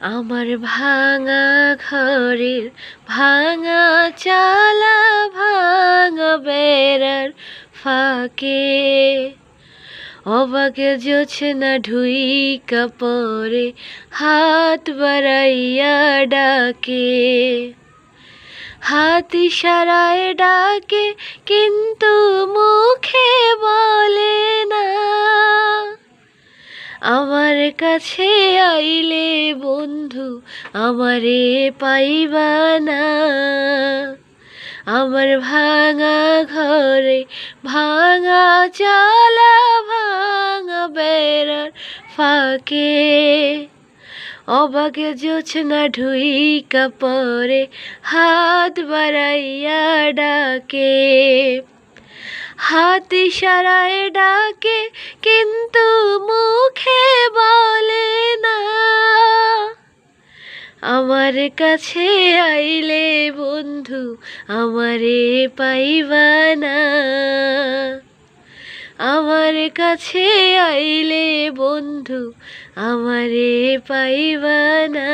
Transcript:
আমার ভাঙা ঘরের ভাঙা চালা ভাঙা বেড়ার ফাঁকে অবাকে জোছনা ঢুইকা পরে হাত বাড়াইয়া ডাকে, হাত ইশারায় ডাকে কিন্তু মুখে বলে না। আমার কাছে আইলে বন্ধু আমারে পাইবা না। আমার ভাঙা ঘরে ভাঙা চালা ভাঙা বেড়ার ফাঁকে অবাকে জোছনা ঢুইকা পরে হাত বাড়াইয়া ডাকে, হাত ইশারায় ডাকে কিন্তু মুখে বলে না। আমার কাছে আইলে বন্ধু আমারে পাইবা না। আমার কাছে আইলে বন্ধু আমারে পাইবা না।